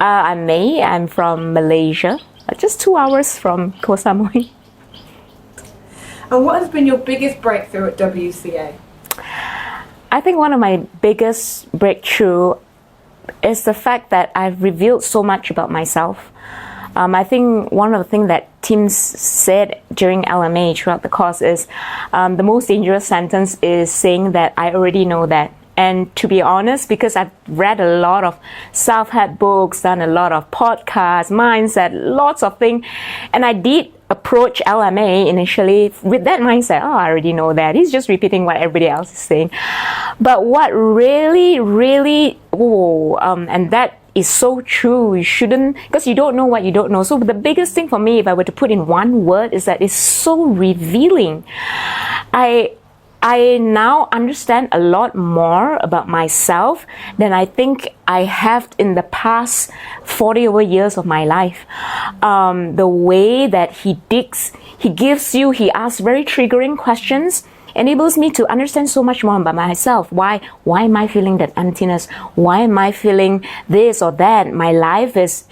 I'm May. I'm from Malaysia, just 2 hours from Koh Samui. And what has been your biggest breakthrough at WCA? I think one of my biggest breakthrough is the fact that I've revealed so much about myself. I think one of the things that teams said during LMA throughout the course is the most dangerous sentence is saying that I already know that. And to be honest, because I've read a lot of self-help books, done a lot of podcasts, mindset, lots of things, and I did approach LMA initially with that mindset. Oh, I already know that. He's just repeating what everybody else is saying. But what really, and that is so true. You shouldn't, because you don't know what you don't know. So the biggest thing for me, if I were to put in one word, is that it's so revealing. I now understand a lot more about myself than I think I have in the past 40 over years of my life. The way that he digs, he asks very triggering questions, enables me to understand so much more about myself. Why am I feeling that emptiness? Why am I feeling this or that? My life is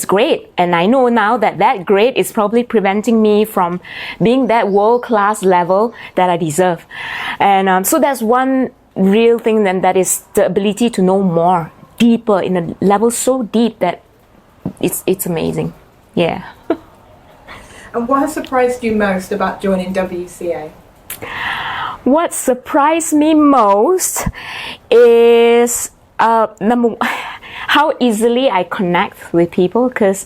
great, and I know now that great is probably preventing me from being that world-class level that I deserve. And so that's one real thing, then, that is the ability to know more, deeper, in a level so deep that it's amazing. Yeah. And what has surprised you most about joining WCA? What surprised me most is how easily I connect with people, because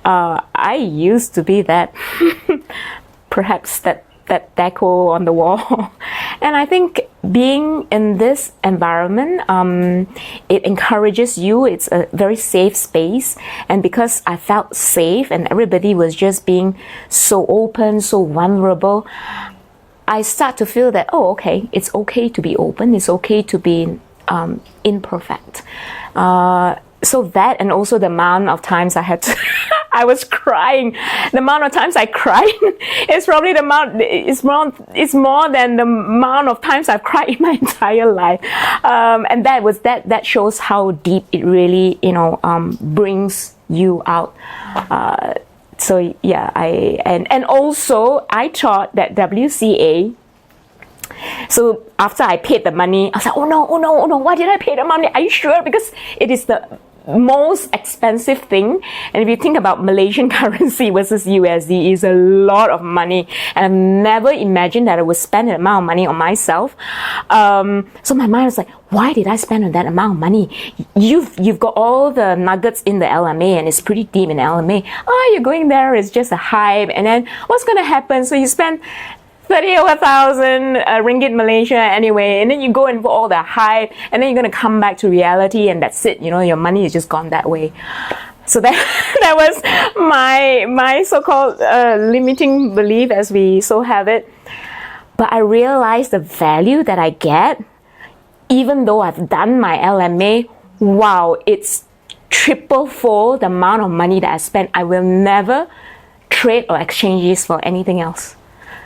I used to be that perhaps that deco on the wall. And I think being in this environment, it encourages you. It's a very safe space, and because I felt safe and everybody was just being so open, so vulnerable, I start to feel that, oh, okay, it's okay to be open, it's okay to be imperfect. So that, and also the amount of times I had to I was crying. The amount of times I cried is probably it's more than the amount of times I've cried in my entire life. And that shows how deep it really, brings you out. So yeah, and also I thought that WCA. So after I paid the money, I was like, oh no, why did I pay the money? Are you sure? Because it is the most expensive thing. And if you think about Malaysian currency versus USD, is a lot of money. And I've never imagined that I would spend that amount of money on myself. So my mind was like, why did I spend that amount of money? You've got all the nuggets in the LMA, and it's pretty deep in LMA. Oh, you're going there, it's just a hype. And then what's going to happen? So you spend 30,000 ringgit Malaysia anyway, and then you go in for all the hype, and then you're going to come back to reality, and that's it. Your money is just gone that way. So that was my so-called limiting belief, as we so have it. But I realized the value that I get, even though I've done my LMA. Wow, it's triple-fold the amount of money that I spent. I will never trade or exchange this for anything else.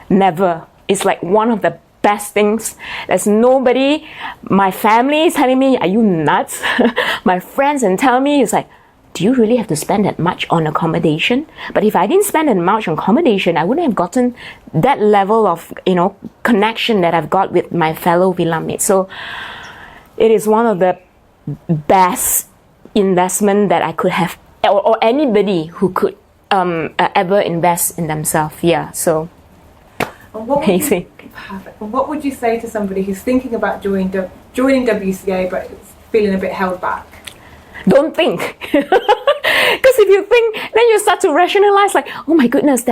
Never. It's like one of the best things. There's nobody, my family is telling me, are you nuts? My friends and tell me, it's like, do you really have to spend that much on accommodation? But if I didn't spend that much on accommodation, I wouldn't have gotten that level of, connection that I've got with my fellow villa mates. So it is one of the best investment that I could have, or anybody who could ever invest in themselves. Yeah, so amazing. Perfect. And what would you say to somebody who's thinking about joining WCA but feeling a bit held back? Don't think. Because if you think, then you start to rationalize, like, oh my goodness,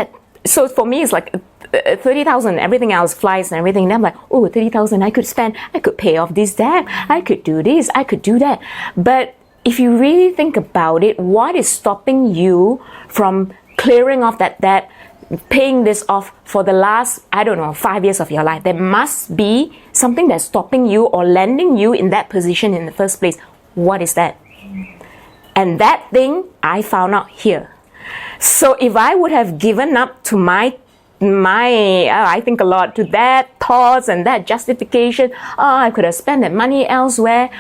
so for me it's like 30,000, everything else, flights and everything. Then I'm like, oh, 30,000 I could spend, I could pay off this debt, I could do this, I could do that. But if you really think about it, what is stopping you from clearing off that debt, paying this off for the last, 5 years of your life? There must be something that's stopping you or landing you in that position in the first place. What is that? And that thing I found out here. So if I would have given up to my I think a lot to that thoughts and that justification, I could have spent that money elsewhere.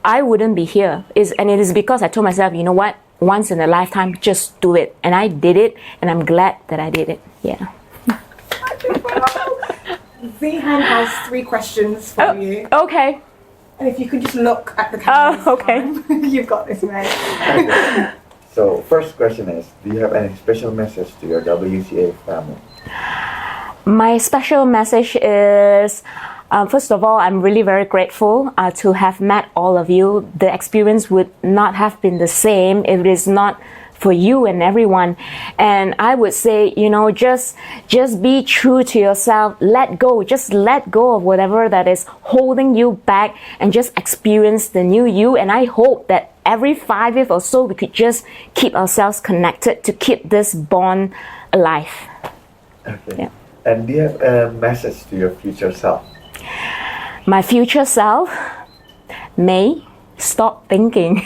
I wouldn't be here. And it is because I told myself, you know what, once in a lifetime, just do it. And I did it, and I'm glad that I did it. Yeah. Zihan has 3 questions for you. Okay. And if you could just look at the camera. Oh, okay. You've got this, mate. Okay. So, first question is, do you have any special message to your WCA family? My special message is, first of all, I'm really very grateful to have met all of you. The experience would not have been the same if it is not for you and everyone. And I would say, you know, just be true to yourself. Let go. Just let go of whatever that is holding you back and just experience the new you. And I hope that every 5 years or so, we could just keep ourselves connected to keep this bond alive. Okay. Yeah. And do you have a message to your future self? My future self may stop thinking.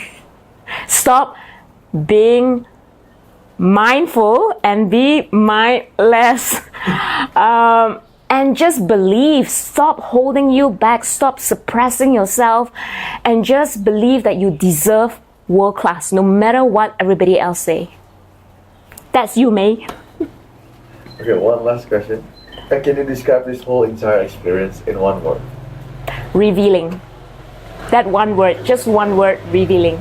Stop being mindful and be mindless. And just believe. Stop holding you back. Stop suppressing yourself. And just believe that you deserve world class, no matter what everybody else say. That's you, May. Okay, one last question. Can you describe this whole entire experience in one word? Revealing. That one word, just one word, revealing.